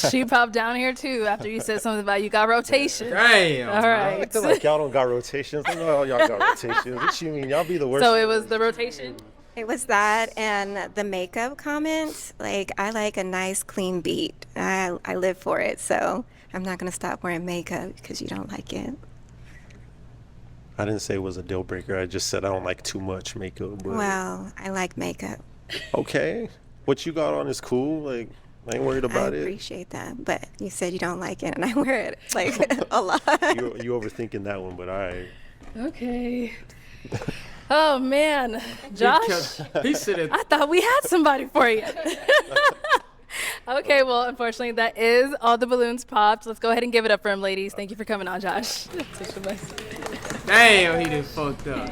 She popped down here too after you said something about you got rotation. Damn. All right. I feel like y'all don't got rotations. I know y'all got rotations. What you mean? Y'all be the worst. So it was the rotation? It was that and the makeup comments. Like, I like a nice clean beat. I live for it, so I'm not gonna stop wearing makeup because you don't like it. I didn't say it was a deal breaker. I just said I don't like too much makeup. But Well, I like makeup. okay, what you got on is cool. Like, I ain't worried about I it. appreciate that, but you said you don't like it, and I wear it like a lot. You overthinking that one, but all right. Okay. Oh man, Josh, He should have. I thought we had somebody for you. Okay, well, unfortunately, that is all the balloons popped. Let's go ahead and give it up for him, ladies. Thank you for coming on, Josh. Damn, he done fucked up.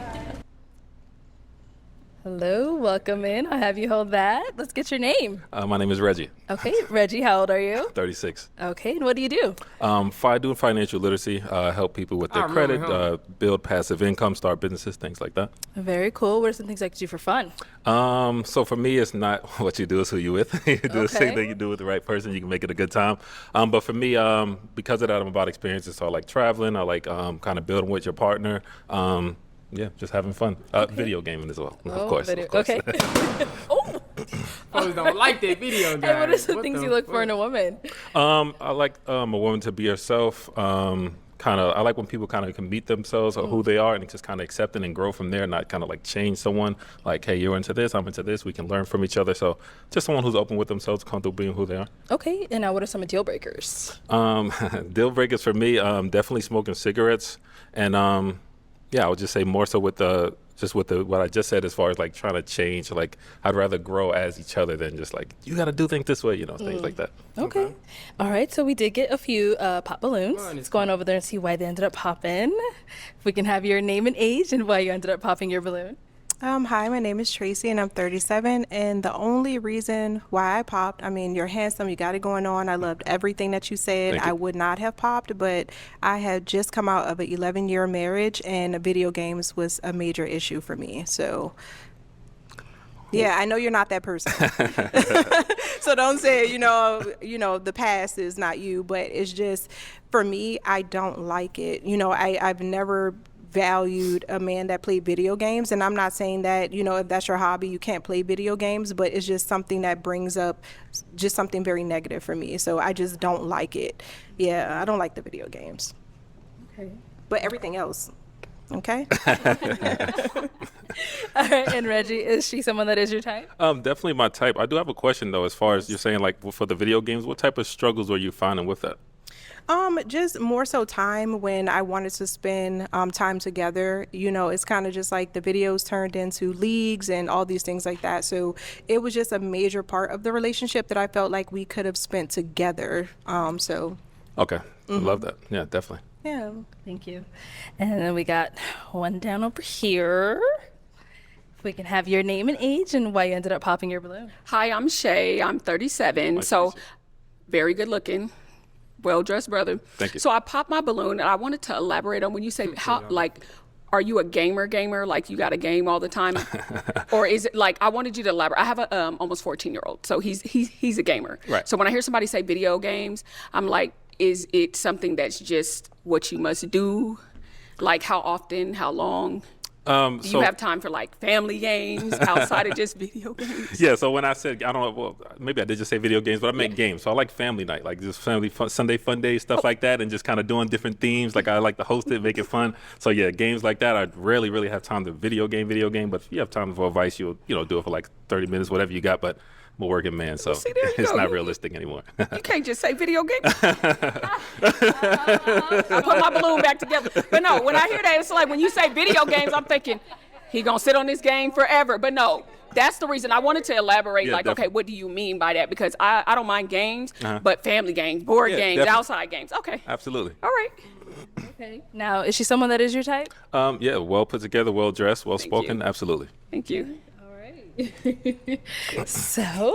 Hello, welcome in. I'll have you hold that. Let's get your name. My name is Reggie. Okay, Reggie, how old are you? 36. Okay, and what do you do? I do financial literacy, help people with their I remember credit, him. build passive income, start businesses, things like that. Very cool. What are some things I could do for fun? So for me, it's not what you do, it's who you with. You do the same Okay. thing you do with the right person, you can make it a good time. But for me, because of that, I'm about experiences. So I like traveling. I like kind of building with your partner. Yeah, just having fun. Video gaming as well, of course. Video. Of course. Okay. Folks don't like that video game. Hey, what are some things you look for in a woman? I like a woman to be herself. I like when people kind of can meet themselves or who they are and just kind of accept it and grow from there, not kind of like change someone. Like, hey, you're into this, I'm into this. We can learn from each other. So just someone who's open with themselves, comfortable being who they are. Okay, and now what are some deal breakers? Deal breakers for me, definitely smoking cigarettes. And yeah, I would just say more so with what I just said as far as like trying to change. Like, I'd rather grow as each other than just like, you got to do things this way, things like that. Okay. All right, so we did get a few pop balloons. Let's go on over there and see why they ended up popping. If we can have your name and age and why you ended up popping your balloon. Hi, my name is Tracy and I'm 37. And the only reason why I popped, I mean, you're handsome, you got it going on. I loved everything that you said. Thank you. I would not have popped, but I had just come out of an 11-year marriage and video games was a major issue for me. So, yeah, I know you're not that person. So don't say, the past is not you, but it's just, for me, I don't like it. I've never valued a man that played video games, and I'm not saying that if that's your hobby you can't play video games, but it's just something that brings up just something very negative for me, so I just don't like it. I don't like the video games. Okay. But everything else, okay. All right, and Reggie, is she someone that is your type? Definitely my type. I do have a question though, as far as you're saying, like for the video games, what type of struggles were you finding with that? Just more so time when I wanted to spend time together. It's kind of just like the videos turned into leagues and all these things like that. So it was just a major part of the relationship that I felt like we could have spent together. Okay, I love that. Yeah, definitely. Yeah. Thank you. And then we got one down over here. If we can have your name and age and why you ended up popping your balloon. Hi, I'm Shay. I'm 37. So very good looking. Well-dressed brother. Thank you. So I popped my balloon, and I wanted to elaborate on when you say are you a gamer? Like you got a game all the time, or is it like I wanted you to elaborate? I have a almost 14-year-old, so he's a gamer. Right. So when I hear somebody say video games, I'm like, is it something that's just what you must do? Like how often? How long? Do you have time for like family games outside of just video games? Yeah, so when I said, I don't know, well, maybe I did just say video games, but I meant games. So I like family night, like just family fun, Sunday fun day, stuff like that, and just kind of doing different themes. Like I like to host it, make it fun. So yeah, games like that, I rarely really have time to video game. But if you have time for advice, you'll do it for like 30 minutes, whatever you got. But I'm a working man, so it's not realistic anymore. You can't just say video game. I put my balloon back together. But no, when I hear that, it's like when you say video games, I'm thinking he gonna sit on this game forever. But no, that's the reason I wanted to elaborate. Yeah, like, definitely. okay, what do you mean by that? Because I don't mind games, but family games, board games, definitely. outside games. Okay. Absolutely. All right. Okay. Now, is she someone that is your type? Yeah, well put together, well dressed, well spoken. Absolutely. Thank you. So,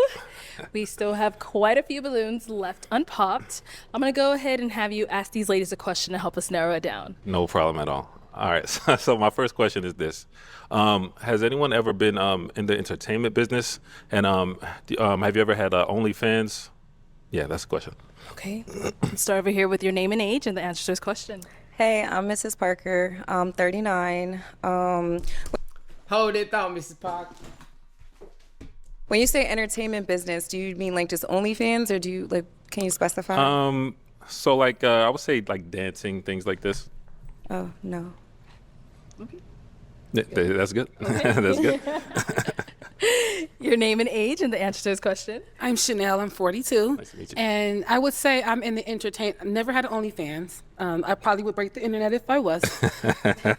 we still have quite a few balloons left unpopped. I'm going to go ahead and have you ask these ladies a question to help us narrow it down. No problem at all. All right. So my first question is this. Has anyone ever been in the entertainment business? And have you ever had OnlyFans? Yeah, that's the question. Okay. Let's start over here with your name and age and the answer to this question. Hey, I'm Mrs. Parker. I'm 39. Hold that thought, Mrs. Parker. When you say entertainment business, do you mean like just OnlyFans, or do you can you specify? So like I would say like dancing, things like this. Oh, no. Yeah, that's good. That's good. Your name and age and the answer to this question. I'm Chanel. I'm 42. Nice to meet you. And I would say I'm in the entertainment. Never had OnlyFans. I probably would break the internet if I was.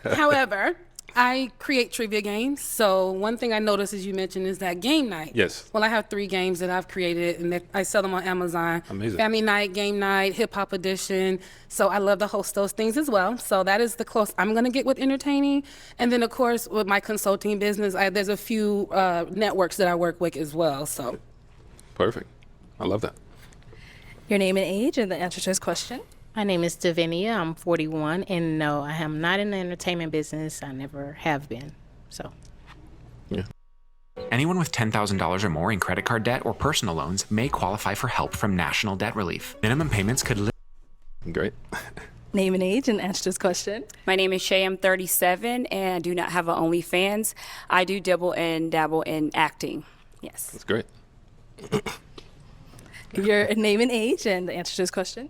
However, I create trivia games. So one thing I noticed, as you mentioned, is that game night. Yes. Well, I have 3 games that I've created, and I sell them on Amazon. Amazing. Family night, game night, hip hop edition. So I love to host those things as well. So that is the close I'm going to get with entertaining. And then, of course, with my consulting business, there's a few networks that I work with as well. So. Perfect. I love that. Your name and age and the answer to this question. My name is Davinia. I'm 41, and no, I am not in the entertainment business. I never have been. So. Yeah. Anyone with $10,000 or more in credit card debt or personal loans may qualify for help from National Debt Relief. Minimum payments could. Great. Name and age and answer to this question. My name is Shay. I'm 37, and I do not have an OnlyFans. I do dabble in acting. Yes. That's great. Your name and age and the answer to this question.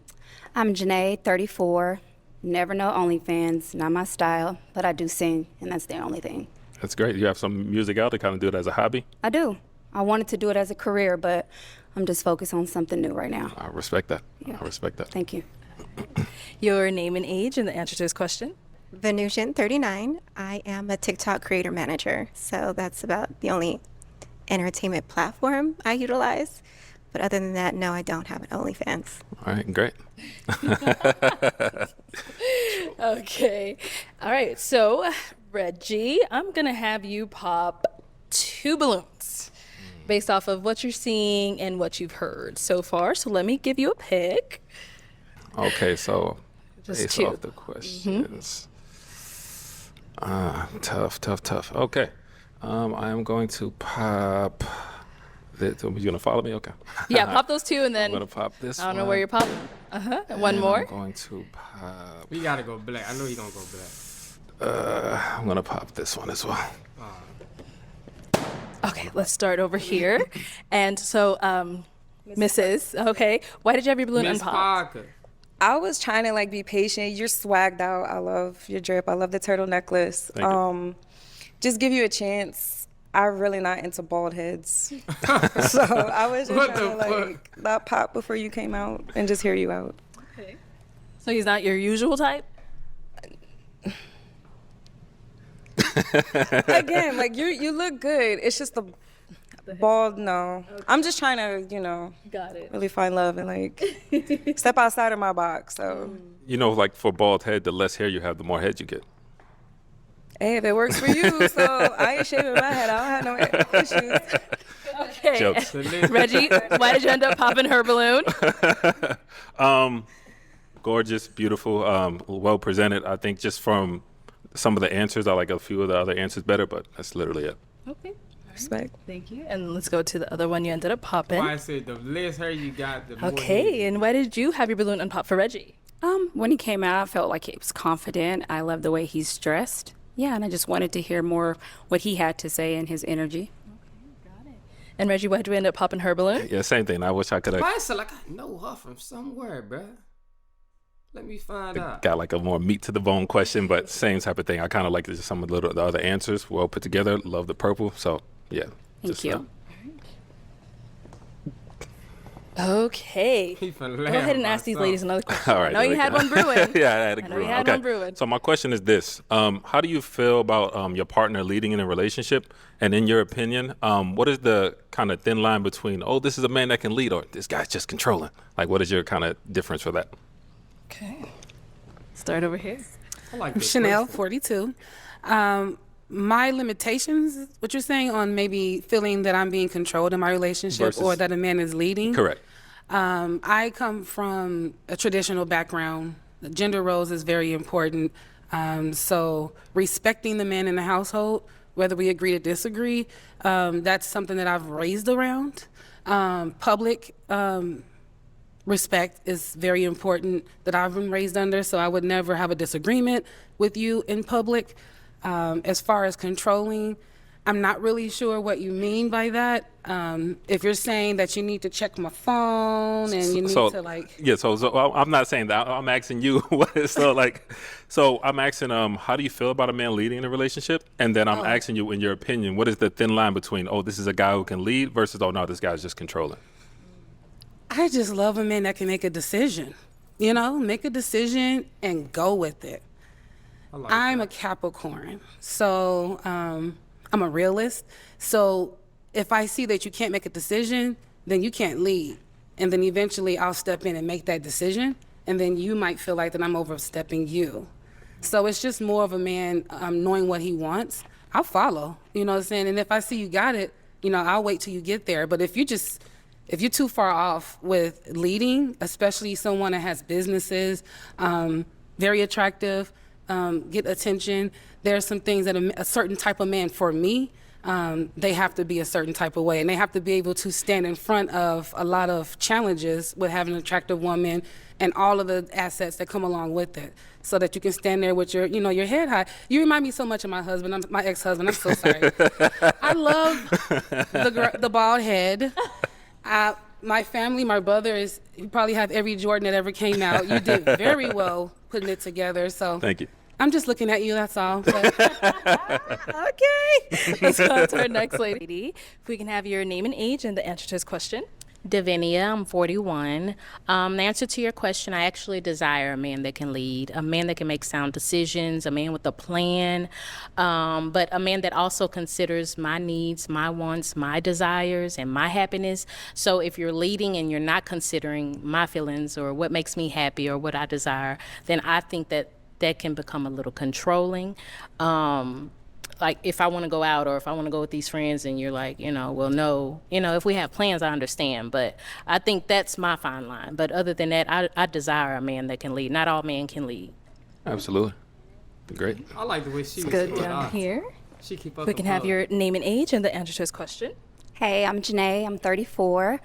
I'm Janae, 34. Never know OnlyFans, not my style, but I do sing, and that's the only thing. That's great. You have some music out to kind of do it as a hobby? I do. I wanted to do it as a career, but I'm just focused on something new right now. I respect that. Yeah. I respect that. Thank you. Your name and age and the answer to this question. Venusian, 39. I am a TikTok creator manager, so that's about the only entertainment platform I utilize. But other than that, no, I don't have an OnlyFans. All right, great. Okay. All right. So, Reggie, I'm going to have you pop 2 balloons based off of what you're seeing and what you've heard so far. So let me give you a pick. Okay, so Just based 2. off the questions. Tough. Okay. I am going to pop this. Are you going to follow me? Okay. Yeah, pop those 2 and then I'm going to pop this I don't know one. where you're popping. One more. I'm going to pop. We got to go black. I know you're going to go black. I'm going to pop this one as well. Okay, let's start over here. And so, Mrs. Okay, why did you have your balloon Miss unpopped? Parker. I was trying to like be patient. You're swagged out. I love your drip. I love the turtle necklace. Thank you. Just give you a chance. I'm really not into bald heads. So I was just What trying the to like not pop before you came out and just hear you out. Okay. So he's not your usual type? Again, like you look good. It's just the bald, no. Okay. I'm just trying to, Got it. really find love and like step outside of my box. So You know, like for bald head, the less hair you have, the more head you get. hey, if it works for you, so I ain't shaving my head. I don't have no issues. Okay. Jokes. Reggie, why did you end up popping her balloon? Gorgeous, beautiful, well presented. I think just from some of the answers, I like a few of the other answers better, but that's literally it. Okay. Respect. Thank you. And let's go to the other one you ended up popping. Why I said the less hair you got, the more. Okay, and why did you have your balloon unpop for Reggie? When he came out, I felt like he was confident. I love the way he's dressed. Yeah, and I just wanted to hear more what he had to say and his energy. And Reggie, why did you end up popping her balloon? Yeah, same thing. I wish I could have Why is it like I know her from somewhere, bruh? Let me find out. got like a more meat to the bone question, but same type of thing. I kind of like just some of the other answers, well put together. Love the purple. So, yeah. Thank you. Okay. Go ahead and ask these ladies another question. All right. I know you had one brewing. Yeah, I had a I know brewing. you had Okay. one brewing. So my question is this: how do you feel about your partner leading in a relationship? And in your opinion, what is the kind of thin line between, oh, this is a man that can lead, or this guy's just controlling? Like, what is your kind of difference for that? Okay. Start over here. I like I'm this Chanel, question. 42. My limitations, what you're saying on maybe feeling that I'm being controlled in my relationship or that a man is leading. Correct. I come from a traditional background. The gender roles is very important. So respecting the man in the household, whether we agree to disagree, that's something that I've raised around. Public respect is very important that I've been raised under, so I would never have a disagreement with you in public. As far as controlling, I'm not really sure what you mean by that. If you're saying that you need to check my phone and you need to like... Yeah, so I'm not saying that. I'm asking you, so I'm asking, how do you feel about a man leading in a relationship? And then I'm asking you, in your opinion, what is the thin line between, oh, this is a guy who can lead versus, oh, no, this guy's just controlling? I just love a man that can make a decision. Make a decision and go with it. I'm a Capricorn, so I'm a realist. So if I see that you can't make a decision, then you can't lead. And then eventually I'll step in and make that decision. And then you might feel like that I'm overstepping you. So it's just more of a man knowing what he wants. I'll follow, you know what I'm saying? And if I see you got it, I'll wait till you get there. But if you're too far off with leading, especially someone that has businesses, very attractive, get attention. There are some things that a certain type of man, for me, they have to be a certain type of way, and they have to be able to stand in front of a lot of challenges with having an attractive woman and all of the assets that come along with it, so that you can stand there with your head high. You remind me so much of my husband, my ex-husband. I'm so sorry. I love the bald head. My family, my brother you probably have every Jordan that ever came out. You did very well putting it together. So thank you. I'm just looking at you, that's all. Okay. Let's go to our next lady. If we can have your name and age and the answer to his question. Davinia, I'm 41. The answer to your question, I actually desire a man that can lead, a man that can make sound decisions, a man with a plan, but a man that also considers my needs, my wants, my desires, and my happiness. So if you're leading and you're not considering my feelings or what makes me happy or what I desire, then I think that that can become a little controlling. Like if I want to go out or if I want to go with these friends and you're like, well, no, if we have plans, I understand. But I think that's my fine line. But other than that, I desire a man that can lead. Not all men can lead. Absolutely. Great. I like the way she was Good down here. She keep up. We can have your name and age and the answer to his question. Hey, I'm Janae. I'm 34.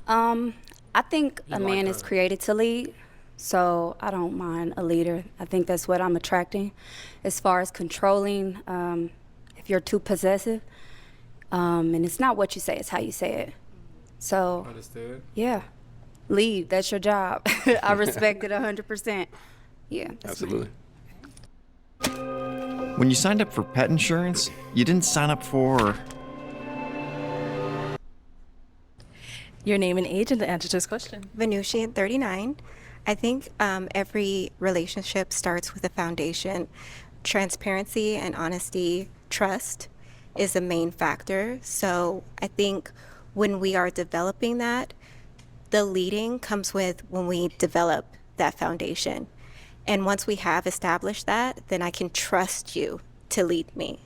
I think a man is created to lead, so I don't mind a leader. I think that's what I'm attracting. As far as controlling, if you're too possessive, and it's not what you say, it's how you say it. So, understood. Yeah, lead. That's your job. I respect it 100%. Yeah. Absolutely. When you signed up for pet insurance, you didn't sign up for... Your name and age and the answer to this question. Venushi, 39. I think every relationship starts with a foundation. Transparency and honesty, trust is the main factor. So I think when we are developing that, the leading comes with when we develop that foundation. And once we have established that, then I can trust you to lead me.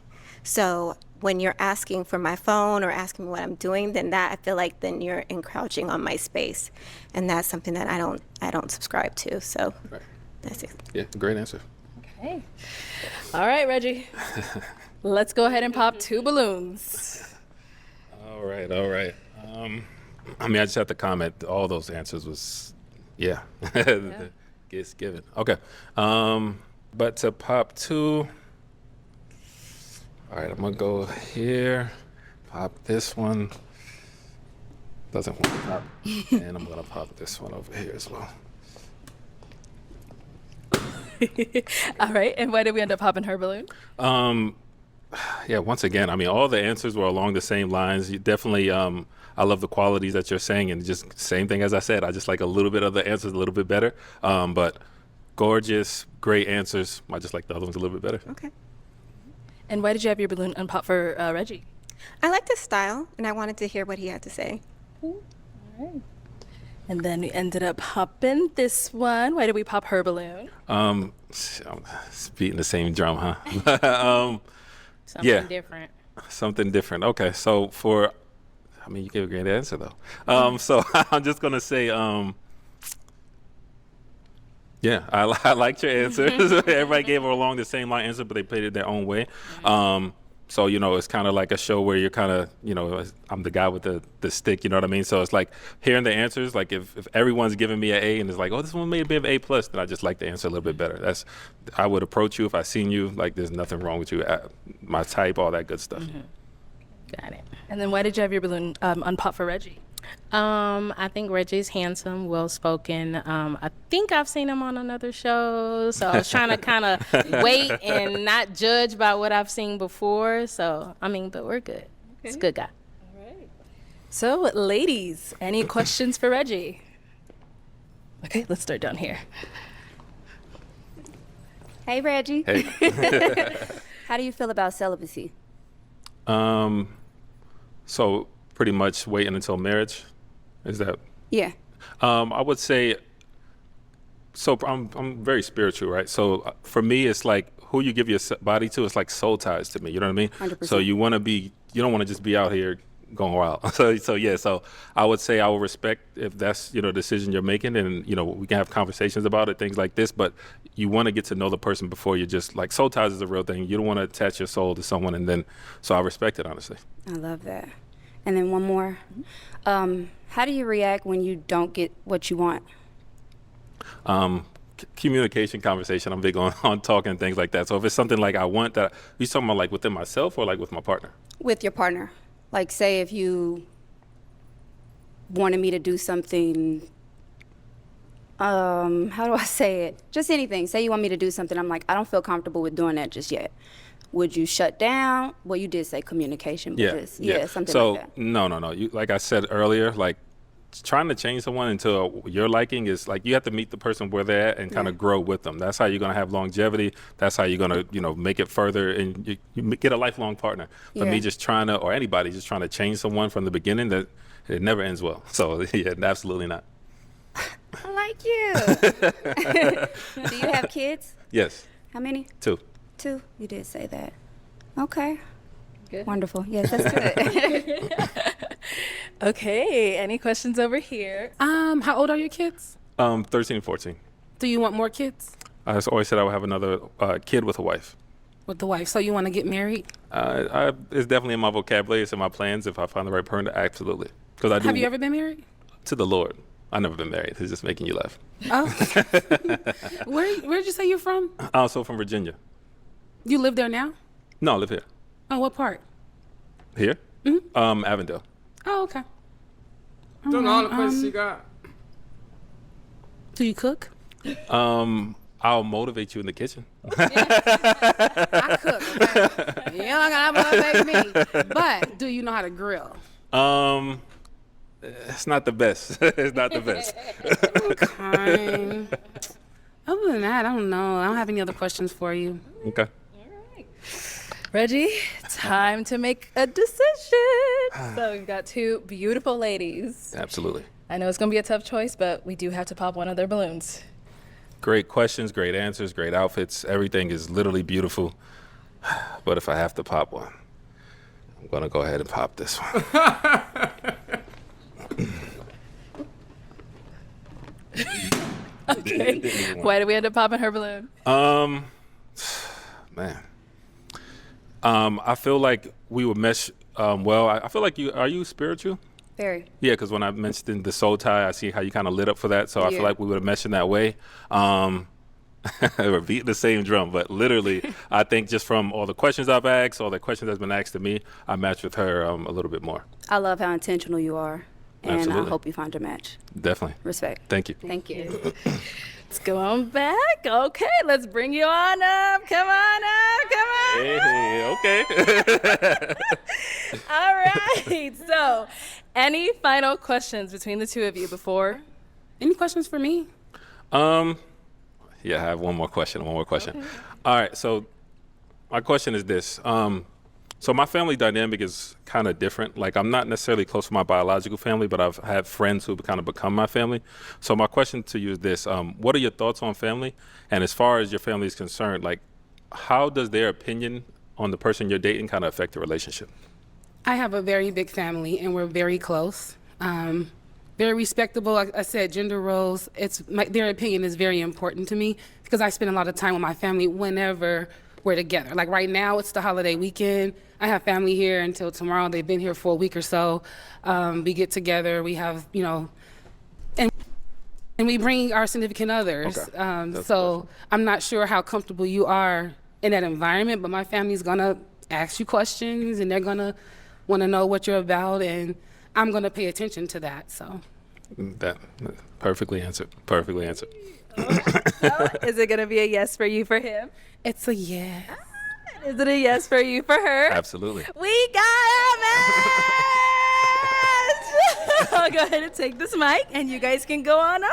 So when you're asking for my phone or asking me what I'm doing, then that I feel like then you're encroaching on my space, and that's something that I don't subscribe to. So that's it. Yeah, great answer. Okay. All right, Reggie. Let's go ahead and pop 2 balloons. All right. I just have to comment. All those answers was, yeah. Gets given. Okay. But to pop 2. All right, I'm gonna go here, pop this one. Doesn't want to pop. And I'm gonna pop this one over here as well. All right, and why did we end up popping her balloon? Yeah, once again, I mean, all the answers were along the same lines. You definitely, I love the qualities that you're saying, and just same thing as I said. I just like a little bit of the answers a little bit better. But gorgeous, great answers. I just like the other ones a little bit better. Okay. And why did you have your balloon unpop for Reggie? I liked his style, and I wanted to hear what he had to say. All right. And then we ended up popping this one. Why did we pop her balloon? It's beating the same drum, huh? Something different. Something different. Okay, so you gave a great answer though. So I'm just gonna say, yeah, I liked your answers. Everybody gave along the same line answer, but they played it their own way. So, it's kind of like a show where you're kind of, I'm the guy with the stick, you know what I mean? So it's like hearing the answers, like if everyone's giving me an A and it's like, oh, this one may be an A+, then I just like the answer a little bit better. I would approach you if I seen you, like there's nothing wrong with you, my type, all that good stuff. Mm-hmm. Got it. And then why did you have your balloon unpop for Reggie? I think Reggie's handsome, well-spoken. I think I've seen him on another show, so I was trying to kind of wait and not judge by what I've seen before. So, but we're good. Okay. He's a good guy. All right. So, ladies, any questions for Reggie? Okay, let's start down here. Hey, Reggie. Hey. How do you feel about celibacy? So pretty much waiting until marriage. Is that? Yeah. I would say. So I'm very spiritual, right? So for me, it's like who you give your body to. It's like soul ties to me. You know what I mean? 100%. So you don't want to just be out here going wild. So yeah. So I would say I will respect if that's the decision you're making, and we can have conversations about it, things like this. But you want to get to know the person before you just like soul ties is a real thing. You don't want to attach your soul to someone, and then so I respect it honestly. I love that. And then one more. How do you react when you don't get what you want? Communication, conversation. I'm big on talking and things like that. So if it's something like I want that, you talking about like within myself or like with my partner? With your partner. Like say if you wanted me to do something, how do I say it? Just anything. Say you want me to do something. I'm like, I don't feel comfortable with doing that just yet. Would you shut down? Well, you did say communication, but something like that. No. You, like I said earlier, like trying to change someone into your liking is like you have to meet the person where they're at and kind of grow with them. That's how you're going to have longevity. That's how you're going to, make it further and you get a lifelong partner. For me, just trying to, or anybody just trying to change someone from the beginning, that it never ends well. So yeah, absolutely not. I like you. Do you have kids? Yes. How many? 2. 2. You did say that. Okay. Good. Wonderful. Yes, that's good. Okay. Any questions over here? How old are your kids? 13 and 14. Do you want more kids? I always said I would have another kid with a wife. With the wife. So you want to get married? It's definitely in my vocabulary. It's in my plans. If I find the right person, absolutely. Because I do. Have you ever been married? To the Lord. I've never been married. It's just making you laugh. Oh. Where'd you say you're from? Also from Virginia. You live there now? No, I live here. Oh, what part? Here? Avondale. Oh, okay. Don't know all the questions you got. Do you cook? I'll motivate you in the kitchen. I cook. Okay? You don't gotta motivate me. But do you know how to grill? It's not the best. It's not the best. Okay. Other than that, I don't know. I don't have any other questions for you. Okay. Reggie, time to make a decision. So we've got 2 beautiful ladies. Absolutely. I know it's going to be a tough choice, but we do have to pop one of their balloons. Great questions, great answers, great outfits. Everything is literally beautiful. But if I have to pop one, I'm going to go ahead and pop this one. Okay. Why did we end up popping her balloon? Man. I feel like we would mesh well. I feel like are you spiritual? Very. Yeah, because when I mentioned the soul tie, I see how you kind of lit up for that. So I feel like we would have meshed in that way. We're beating the same drum, but literally, I think just from all the questions I've asked, all the questions that's been asked to me, I match with her a little bit more. I love how intentional you are, and Absolutely. I hope you find your match. Definitely. Respect. Thank you. Thank you. Let's go on back. Okay, let's bring you on up. Come on up. Come on. Hey, okay. All right. So, any final questions between the 2 of you before? Any questions for me? Yeah, I have one more question. Okay. All right, so my question is this. So my family dynamic is kind of different. Like, I'm not necessarily close to my biological family, but I've had friends who have kind of become my family. So my question to you is this. What are your thoughts on family? And as far as your family is concerned, like, how does their opinion on the person you're dating kind of affect the relationship? I have a very big family, and we're very close. Very respectable. Like I said, gender roles, their opinion is very important to me because I spend a lot of time with my family whenever we're together. Like right now, it's the holiday weekend. I have family here until tomorrow. They've been here for a week or so. We get together, we have, and we bring our significant others. Okay. So I'm not sure how comfortable you are in that environment, but my family's gonna ask you questions and they're gonna wanna know what you're about, and I'm gonna pay attention to that, so. That perfectly answered. Perfectly answered. So, is it gonna be a yes for you for him? It's a yes. Is it a yes for you for her? Absolutely. We got a match! I'll go ahead and take this mic, and you guys can go on up.